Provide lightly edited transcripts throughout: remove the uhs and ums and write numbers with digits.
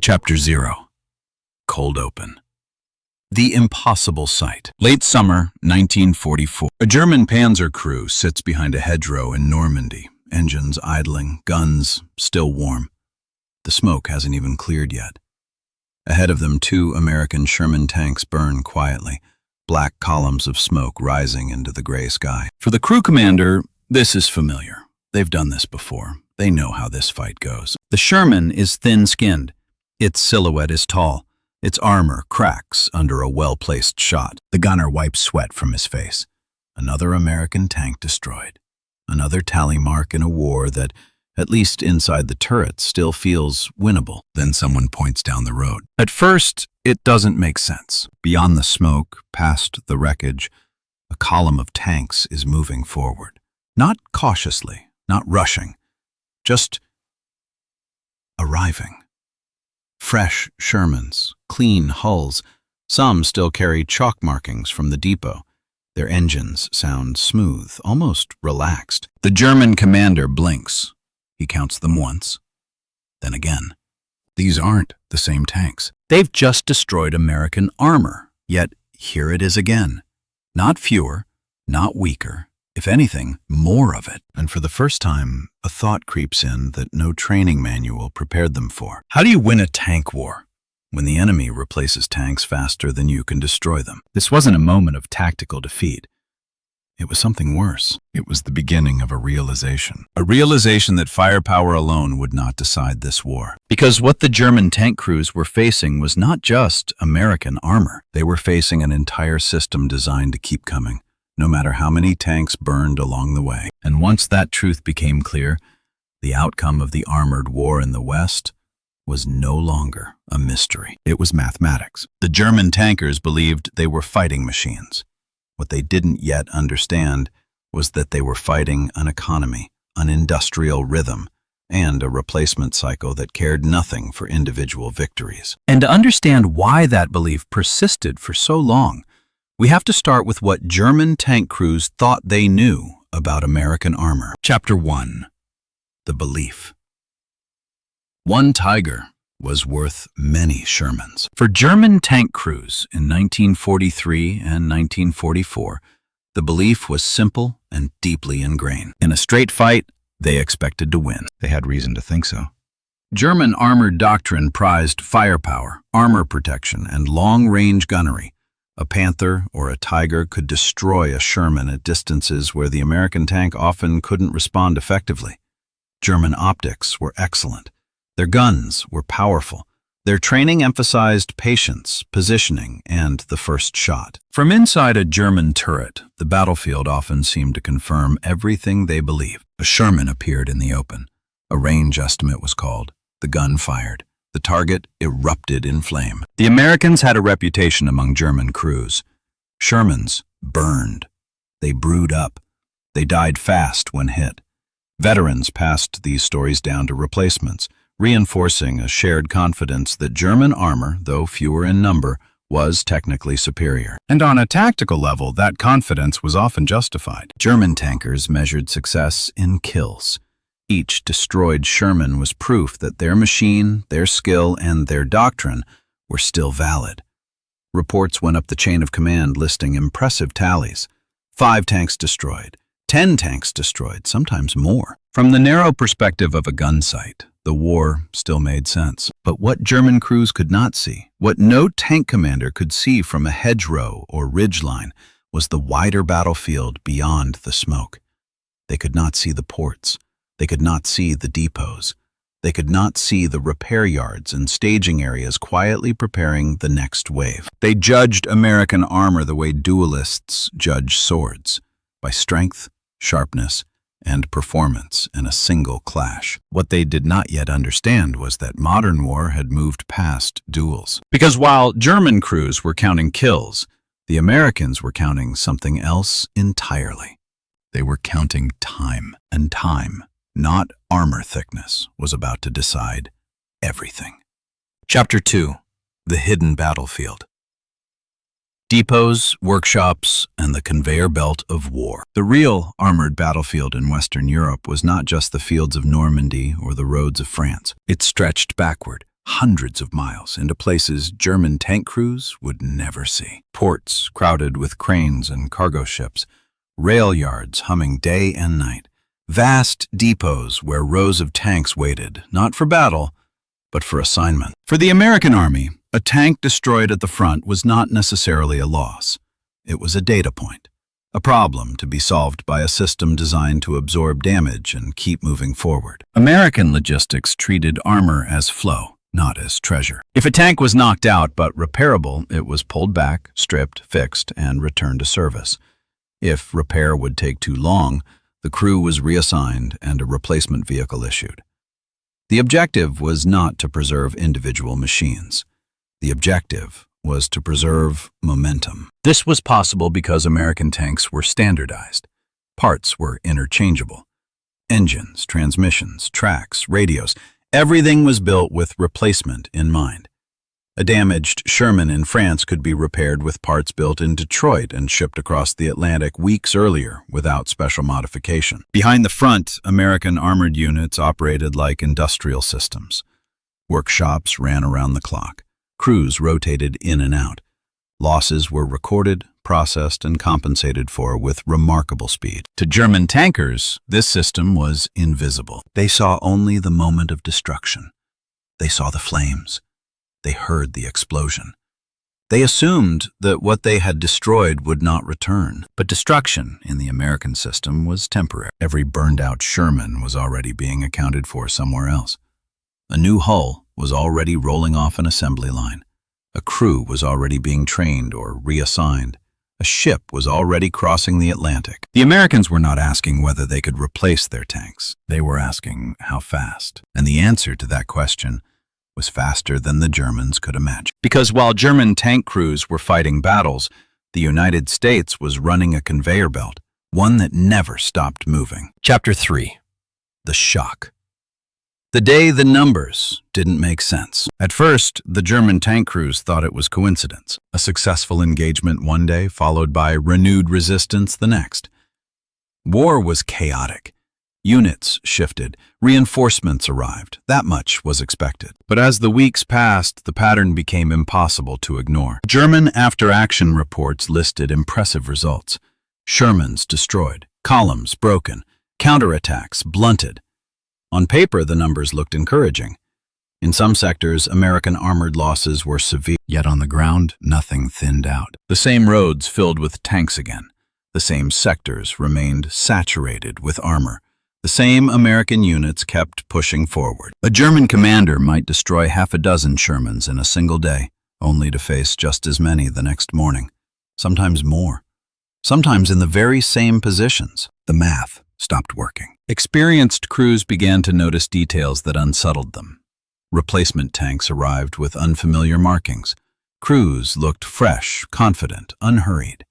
Chapter 0. Cold Open. The impossible sight. Late summer, 1944. A German panzer crew sits behind a hedgerow in Normandy, engines idling, guns still warm. The smoke hasn't even cleared yet. Ahead of them, 2 American Sherman tanks burn quietly, black columns of smoke rising into the gray sky. For the crew commander, this is familiar. They've done this before. They know how this fight goes. The Sherman is thin-skinned. Its silhouette is tall. Its armor cracks under a well-placed shot. The gunner wipes sweat from his face. Another American tank destroyed. Another tally mark in a war that, at least inside the turret, still feels winnable. Then someone points down the road. At first, it doesn't make sense. Beyond the smoke, past the wreckage, a column of tanks is moving forward. Not cautiously, not rushing, just arriving. Fresh Shermans, clean hulls. Some still carry chalk markings from the depot. Their engines sound smooth, almost relaxed. The German commander blinks. He counts them once, then again. These aren't the same tanks. They've just destroyed American armor, yet here it is again. Not fewer, not weaker, if anything, more of it. And for the first time, a thought creeps in that no training manual prepared them for. How do you win a tank war when the enemy replaces tanks faster than you can destroy them? This wasn't a moment of tactical defeat. It was something worse. It was the beginning of a realization that firepower alone would not decide this war. Because what the German tank crews were facing was not just American armor. They were facing an entire system designed to keep coming, no matter how many tanks burned along the way. And once that truth became clear, the outcome of the armored war in the West was no longer a mystery. It was mathematics. The German tankers believed they were fighting machines. What they didn't yet understand was that they were fighting an economy, an industrial rhythm, and a replacement cycle that cared nothing for individual victories. And to understand why that belief persisted for so long, we have to start with what German tank crews thought they knew about American armor. Chapter 1. The Belief. One Tiger was worth many Shermans. For German tank crews in 1943 and 1944, the belief was simple and deeply ingrained. In a straight fight, they expected to win. They had reason to think so. German armored doctrine prized firepower, armor protection, and long-range gunnery. A Panther or a Tiger could destroy a Sherman at distances where the American tank often couldn't respond effectively. German optics were excellent. Their guns were powerful. Their training emphasized patience, positioning, and the first shot. From inside a German turret, the battlefield often seemed to confirm everything they believed. A Sherman appeared in the open. A range estimate was called. The gun fired. The target erupted in flame. The Americans had a reputation among German crews. Shermans burned. They brewed up. They died fast when hit. Veterans passed these stories down to replacements, reinforcing a shared confidence that German armor, though fewer in number, was technically superior. And on a tactical level, that confidence was often justified. German tankers measured success in kills. Each destroyed Sherman was proof that their machine, their skill, and their doctrine were still valid. Reports went up the chain of command listing impressive tallies. 5 tanks destroyed, 10 tanks destroyed, sometimes more. From the narrow perspective of a gun sight, the war still made sense. But what German crews could not see, what no tank commander could see from a hedgerow or ridgeline, was the wider battlefield beyond the smoke. They could not see the ports. They could not see the depots. They could not see the repair yards and staging areas quietly preparing the next wave. They judged American armor the way duelists judge swords, by strength, sharpness, and performance in a single clash. What they did not yet understand was that modern war had moved past duels. Because while German crews were counting kills, the Americans were counting something else entirely. They were counting time, and time, not armor thickness, was about to decide everything. Chapter 2. The Hidden Battlefield. Depots, workshops, and the conveyor belt of war. The real armored battlefield in Western Europe was not just the fields of Normandy or the roads of France. It stretched backward, hundreds of miles into places German tank crews would never see. Ports crowded with cranes and cargo ships, rail yards humming day and night, vast depots where rows of tanks waited, not for battle, but for assignment. For the American Army, a tank destroyed at the front was not necessarily a loss. It was a data point, a problem to be solved by a system designed to absorb damage and keep moving forward. American logistics treated armor as flow, not as treasure. If a tank was knocked out but repairable, it was pulled back, stripped, fixed, and returned to service. If repair would take too long, the crew was reassigned and a replacement vehicle issued. The objective was not to preserve individual machines. The objective was to preserve momentum. This was possible because American tanks were standardized. Parts were interchangeable. Engines, transmissions, tracks, radios, everything was built with replacement in mind. A damaged Sherman in France could be repaired with parts built in Detroit and shipped across the Atlantic weeks earlier without special modification. Behind the front, American armored units operated like industrial systems. Workshops ran around the clock. Crews rotated in and out. Losses were recorded, processed, and compensated for with remarkable speed. To German tankers, this system was invisible. They saw only the moment of destruction. They saw the flames. They heard the explosion. They assumed that what they had destroyed would not return. But destruction in the American system was temporary. Every burned-out Sherman was already being accounted for somewhere else. A new hull was already rolling off an assembly line. A crew was already being trained or reassigned. A ship was already crossing the Atlantic. The Americans were not asking whether they could replace their tanks. They were asking how fast. And the answer to that question was faster than the Germans could imagine. Because while German tank crews were fighting battles, the United States was running a conveyor belt, one that never stopped moving. Chapter 3. The Shock. The day the numbers didn't make sense. At first, the German tank crews thought it was coincidence. A successful engagement one day, followed by renewed resistance the next. War was chaotic. Units shifted, reinforcements arrived. That much was expected. But as the weeks passed, the pattern became impossible to ignore. German after-action reports listed impressive results. Shermans destroyed, columns broken, counterattacks blunted. On paper, the numbers looked encouraging. In some sectors, American armored losses were severe, yet on the ground, nothing thinned out. The same roads filled with tanks again. The same sectors remained saturated with armor. The same American units kept pushing forward. A German commander might destroy half a dozen Shermans in a single day, only to face just as many the next morning. Sometimes more. Sometimes in the very same positions. The math stopped working. Experienced crews began to notice details that unsettled them. Replacement tanks arrived with unfamiliar markings. Crews looked fresh, confident, unhurried.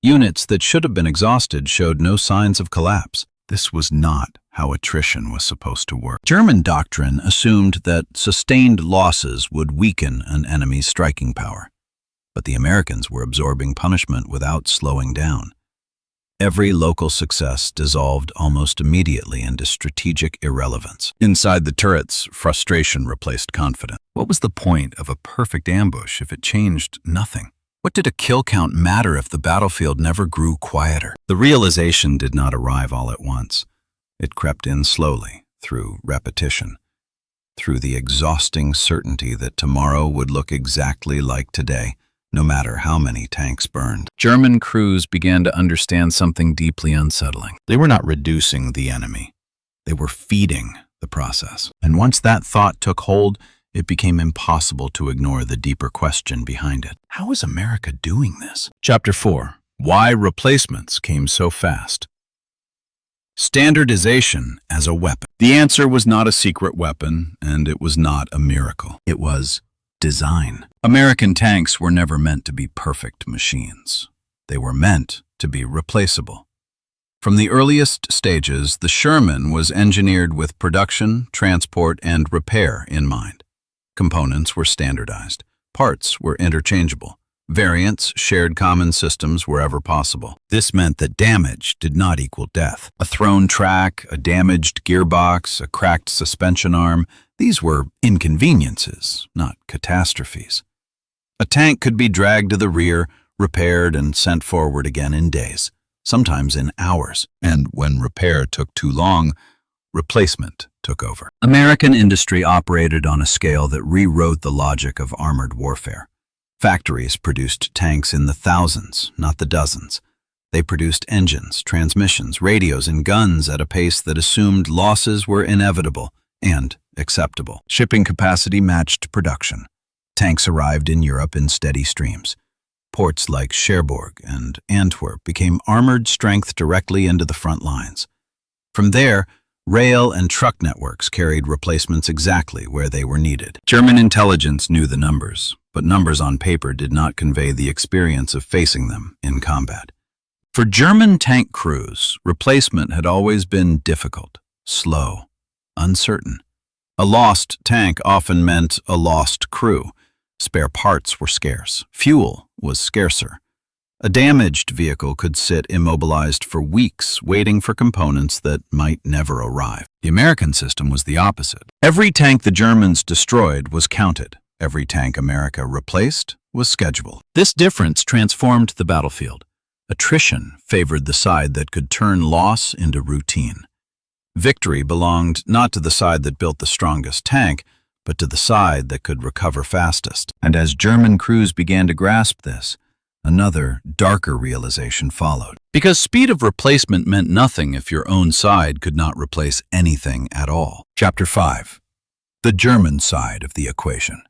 Units that should have been exhausted showed no signs of collapse. This was not how attrition was supposed to work. German doctrine assumed that sustained losses would weaken an enemy's striking power. But the Americans were absorbing punishment without slowing down. Every local success dissolved almost immediately into strategic irrelevance. Inside the turrets, frustration replaced confidence. What was the point of a perfect ambush if it changed nothing? What did a kill count matter if the battlefield never grew quieter? The realization did not arrive all at once. It crept in slowly, through repetition, through the exhausting certainty that tomorrow would look exactly like today, no matter how many tanks burned. German crews began to understand something deeply unsettling. They were not reducing the enemy. They were feeding the process. And once that thought took hold, it became impossible to ignore the deeper question behind it. How is America doing this? Chapter 4. Why replacements came so fast. Standardization as a weapon. The answer was not a secret weapon, and it was not a miracle. It was design. American tanks were never meant to be perfect machines. They were meant to be replaceable. From the earliest stages, the Sherman was engineered with production, transport, and repair in mind. Components were standardized. Parts were interchangeable. Variants shared common systems wherever possible. This meant that damage did not equal death. A thrown track, a damaged gearbox, a cracked suspension arm, these were inconveniences, not catastrophes. A tank could be dragged to the rear, repaired, and sent forward again in days, sometimes in hours. And when repair took too long, replacement took over. American industry operated on a scale that rewrote the logic of armored warfare. Factories produced tanks in the thousands, not the dozens. They produced engines, transmissions, radios, and guns at a pace that assumed losses were inevitable and acceptable. Shipping capacity matched production. Tanks arrived in Europe in steady streams. Ports like Cherbourg and Antwerp became armored strength directly into the front lines. From there, rail and truck networks carried replacements exactly where they were needed. German intelligence knew the numbers, but numbers on paper did not convey the experience of facing them in combat. For German tank crews, replacement had always been difficult, slow, uncertain. A lost tank often meant a lost crew. Spare parts were scarce. Fuel was scarcer. A damaged vehicle could sit immobilized for weeks, waiting for components that might never arrive. The American system was the opposite. Every tank the Germans destroyed was counted. Every tank America replaced was scheduled. This difference transformed the battlefield. Attrition favored the side that could turn loss into routine. Victory belonged not to the side that built the strongest tank, but to the side that could recover fastest. And as German crews began to grasp this, another, darker realization followed. Because speed of replacement meant nothing if your own side could not replace anything at all. Chapter 5. The German side of the equation.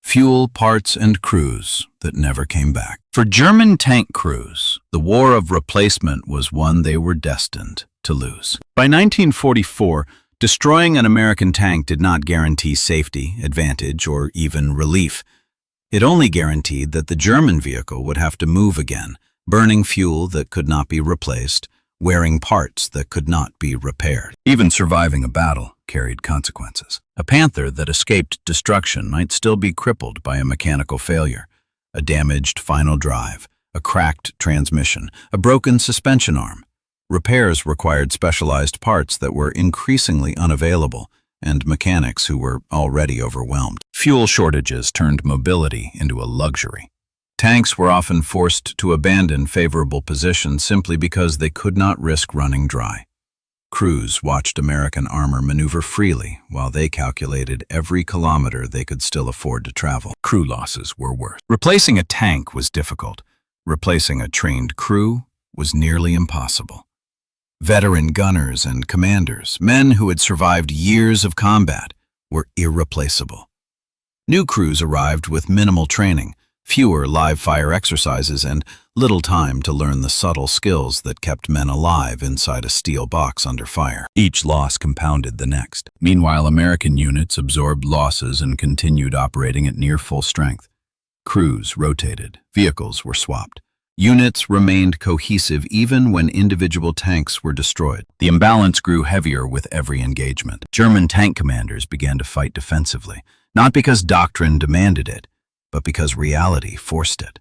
Fuel, parts, and crews that never came back. For German tank crews, the war of replacement was one they were destined to lose. By 1944, destroying an American tank did not guarantee safety, advantage, or even relief. It only guaranteed that the German vehicle would have to move again, burning fuel that could not be replaced, wearing parts that could not be repaired. Even surviving a battle carried consequences. A Panther that escaped destruction might still be crippled by a mechanical failure, a damaged final drive, a cracked transmission, a broken suspension arm. Repairs required specialized parts that were increasingly unavailable, and mechanics who were already overwhelmed. Fuel shortages turned mobility into a luxury. Tanks were often forced to abandon favorable positions simply because they could not risk running dry. Crews watched American armor maneuver freely while they calculated every kilometer they could still afford to travel. Crew losses were worse. Replacing a tank was difficult. Replacing a trained crew was nearly impossible. Veteran gunners and commanders, men who had survived years of combat, were irreplaceable. New crews arrived with minimal training, fewer live-fire exercises, and little time to learn the subtle skills that kept men alive inside a steel box under fire. Each loss compounded the next. Meanwhile, American units absorbed losses and continued operating at near full strength. Crews rotated, vehicles were swapped. Units remained cohesive even when individual tanks were destroyed. The imbalance grew heavier with every engagement. German tank commanders began to fight defensively, not because doctrine demanded it, but because reality forced it.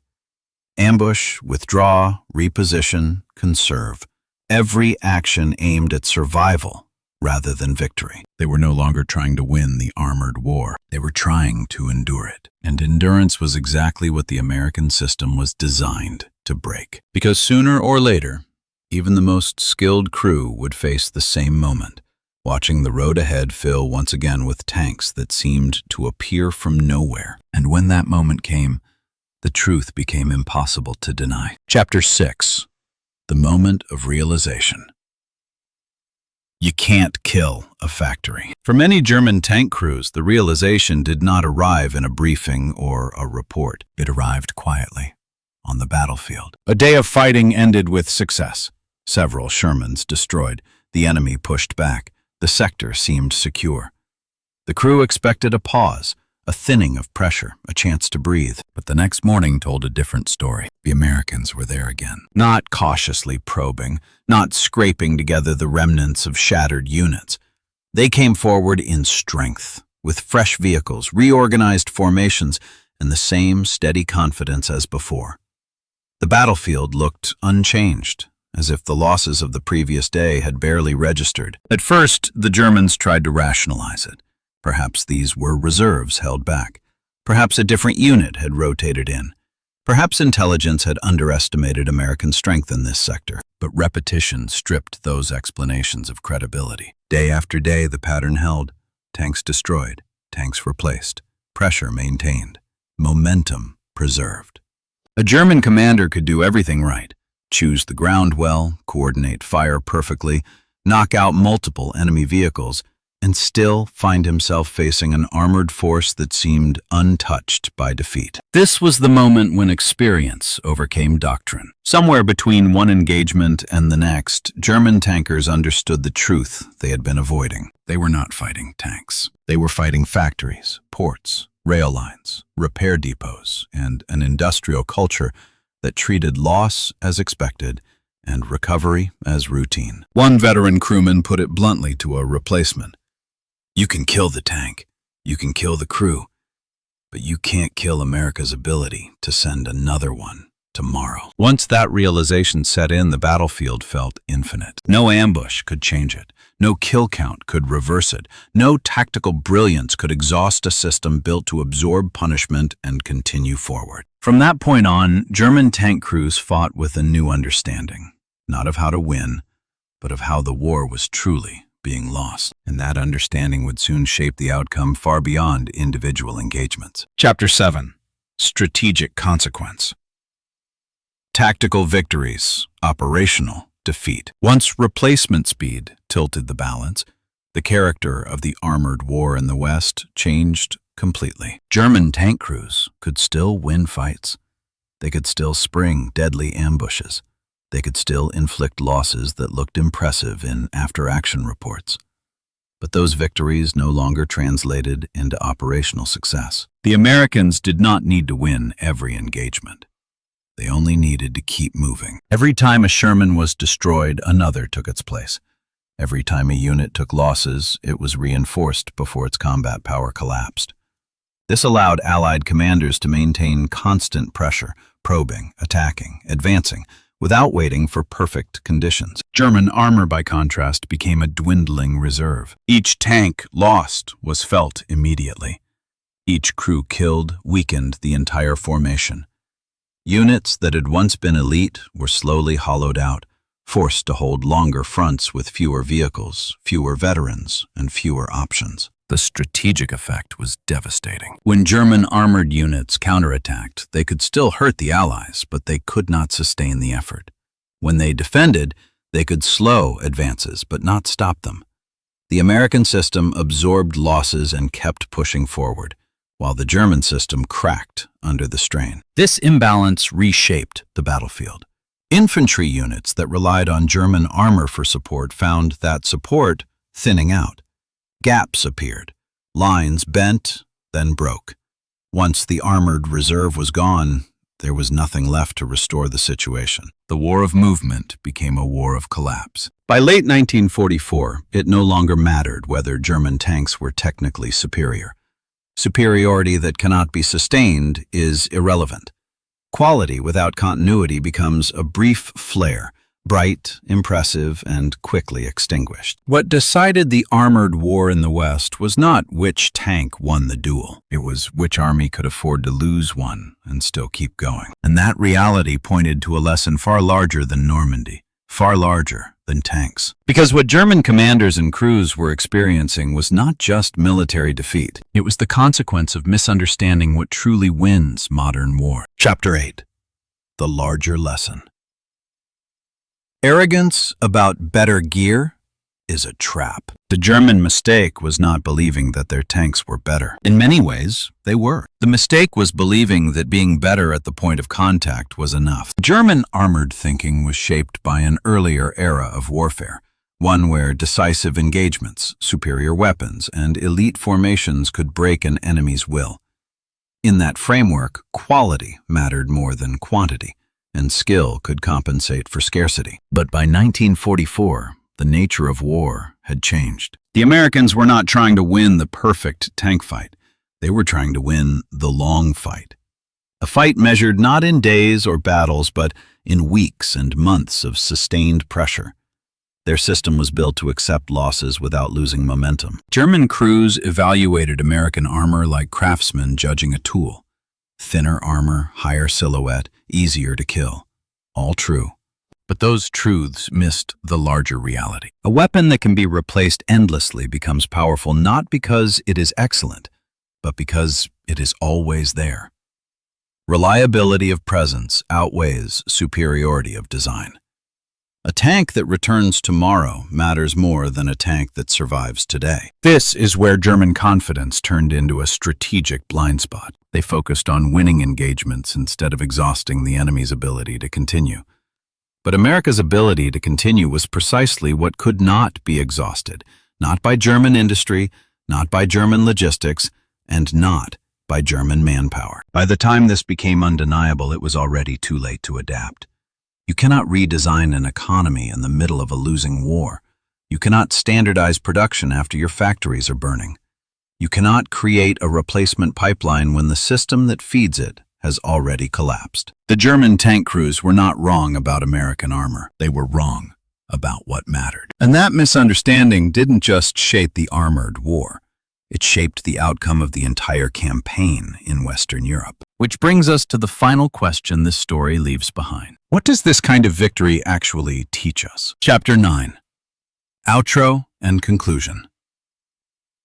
Ambush, withdraw, reposition, conserve. Every action aimed at survival rather than victory. They were no longer trying to win the armored war. They were trying to endure it. And endurance was exactly what the American system was designed to break. Because sooner or later, even the most skilled crew would face the same moment, watching the road ahead fill once again with tanks that seemed to appear from nowhere. And when that moment came, the truth became impossible to deny. Chapter 6. The Moment of Realization. You can't kill a factory. For many German tank crews, the realization did not arrive in a briefing or a report. It arrived quietly, on the battlefield. A day of fighting ended with success. Several Shermans destroyed. The enemy pushed back. The sector seemed secure. The crew expected a pause, a thinning of pressure, a chance to breathe. But the next morning told a different story. The Americans were there again. Not cautiously probing, not scraping together the remnants of shattered units. They came forward in strength, with fresh vehicles, reorganized formations, and the same steady confidence as before. The battlefield looked unchanged, as if the losses of the previous day had barely registered. At first, the Germans tried to rationalize it. Perhaps these were reserves held back. Perhaps a different unit had rotated in. Perhaps intelligence had underestimated American strength in this sector. But repetition stripped those explanations of credibility. Day after day, the pattern held. Tanks destroyed, tanks replaced, pressure maintained, momentum preserved. A German commander could do everything right: choose the ground well, coordinate fire perfectly, knock out multiple enemy vehicles, and still find himself facing an armored force that seemed untouched by defeat. This was the moment when experience overcame doctrine. Somewhere between one engagement and the next, German tankers understood the truth they had been avoiding. They were not fighting tanks. They were fighting factories, ports, rail lines, repair depots, and an industrial culture that treated loss as expected and recovery as routine. One veteran crewman put it bluntly to a replacement: "You can kill the tank, you can kill the crew, but you can't kill America's ability to send another one tomorrow." Once that realization set in, the battlefield felt infinite. No ambush could change it. No kill count could reverse it. No tactical brilliance could exhaust a system built to absorb punishment and continue forward. From that point on, German tank crews fought with a new understanding, not of how to win, but of how the war was truly being lost. And that understanding would soon shape the outcome far beyond individual engagements. Chapter 7. Strategic Consequence. Tactical victories, operational defeat. Once replacement speed tilted the balance, the character of the armored war in the West changed completely. German tank crews could still win fights. They could still spring deadly ambushes. They could still inflict losses that looked impressive in after-action reports. But those victories no longer translated into operational success. The Americans did not need to win every engagement. They only needed to keep moving. Every time a Sherman was destroyed, another took its place. Every time a unit took losses, it was reinforced before its combat power collapsed. This allowed Allied commanders to maintain constant pressure, probing, attacking, advancing, without waiting for perfect conditions. German armor, by contrast, became a dwindling reserve. Each tank lost was felt immediately. Each crew killed weakened the entire formation. Units that had once been elite were slowly hollowed out, forced to hold longer fronts with fewer vehicles, fewer veterans, and fewer options. The strategic effect was devastating. When German armored units counterattacked, they could still hurt the Allies, but they could not sustain the effort. When they defended, they could slow advances, but not stop them. The American system absorbed losses and kept pushing forward, while the German system cracked under the strain. This imbalance reshaped the battlefield. Infantry units that relied on German armor for support found that support thinning out. Gaps appeared. Lines bent, then broke. Once the armored reserve was gone, there was nothing left to restore the situation. The war of movement became a war of collapse. By late 1944, it no longer mattered whether German tanks were technically superior. Superiority that cannot be sustained is irrelevant. Quality without continuity becomes a brief flare, bright, impressive, and quickly extinguished. What decided the armored war in the West was not which tank won the duel. It was which army could afford to lose one and still keep going. And that reality pointed to a lesson far larger than Normandy, far larger than tanks. Because what German commanders and crews were experiencing was not just military defeat. It was the consequence of misunderstanding what truly wins modern war. Chapter 8. The Larger Lesson. Arrogance about better gear is a trap. The German mistake was not believing that their tanks were better. In many ways, they were. The mistake was believing that being better at the point of contact was enough. German armored thinking was shaped by an earlier era of warfare, one where decisive engagements, superior weapons, and elite formations could break an enemy's will. In that framework, quality mattered more than quantity, and skill could compensate for scarcity. But by 1944, the nature of war had changed. The Americans were not trying to win the perfect tank fight. They were trying to win the long fight. A fight measured not in days or battles, but in weeks and months of sustained pressure. Their system was built to accept losses without losing momentum. German crews evaluated American armor like craftsmen judging a tool. Thinner armor, higher silhouette, easier to kill. All true. But those truths missed the larger reality. A weapon that can be replaced endlessly becomes powerful not because it is excellent, but because it is always there. Reliability of presence outweighs superiority of design. A tank that returns tomorrow matters more than a tank that survives today. This is where German confidence turned into a strategic blind spot. They focused on winning engagements instead of exhausting the enemy's ability to continue. But America's ability to continue was precisely what could not be exhausted, not by German industry, not by German logistics, and not by German manpower. By the time this became undeniable, it was already too late to adapt. You cannot redesign an economy in the middle of a losing war. You cannot standardize production after your factories are burning. You cannot create a replacement pipeline when the system that feeds it has already collapsed. The German tank crews were not wrong about American armor. They were wrong about what mattered. And that misunderstanding didn't just shape the armored war. It shaped the outcome of the entire campaign in Western Europe. Which brings us to the final question this story leaves behind. What does this kind of victory actually teach us? Chapter 9. Outro and Conclusion.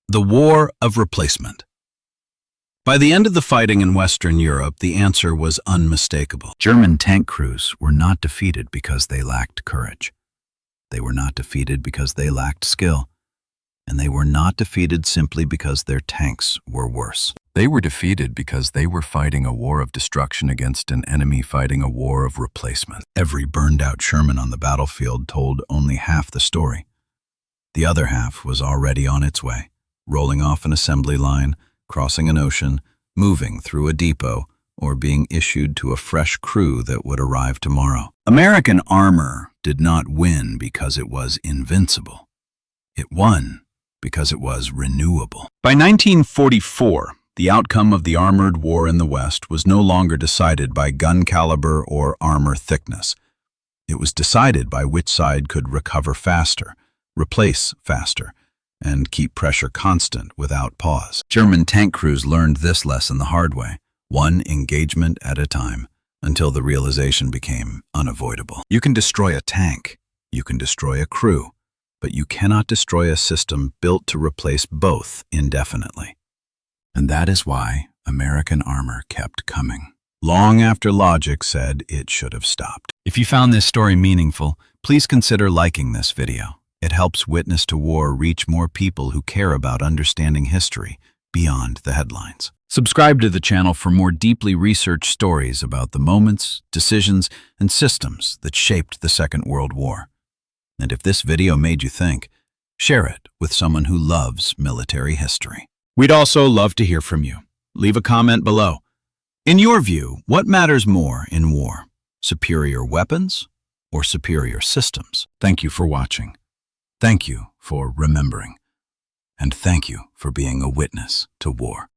The War of Replacement. By the end of the fighting in Western Europe, the answer was unmistakable. German tank crews were not defeated because they lacked courage. They were not defeated because they lacked skill. And they were not defeated simply because their tanks were worse. They were defeated because they were fighting a war of destruction against an enemy fighting a war of replacement. Every burned-out Sherman on the battlefield told only half the story. The other half was already on its way, rolling off an assembly line, crossing an ocean, moving through a depot, or being issued to a fresh crew that would arrive tomorrow. American armor did not win because it was invincible. It won because it was renewable. By 1944, the outcome of the armored war in the West was no longer decided by gun caliber or armor thickness. It was decided by which side could recover faster, replace faster, and keep pressure constant without pause. German tank crews learned this lesson the hard way, one engagement at a time, until the realization became unavoidable. You can destroy a tank, you can destroy a crew, but you cannot destroy a system built to replace both indefinitely. And that is why American armor kept coming, long after logic said it should have stopped. If you found this story meaningful, please consider liking this video. It helps Witness to War reach more people who care about understanding history beyond the headlines. Subscribe to the channel for more deeply researched stories about the moments, decisions, and systems that shaped the Second World War. And if this video made you think, share it with someone who loves military history. We'd also love to hear from you. Leave a comment below. In your view, what matters more in war? Superior weapons or superior systems? Thank you for watching. Thank you for remembering. And thank you for being a witness to war.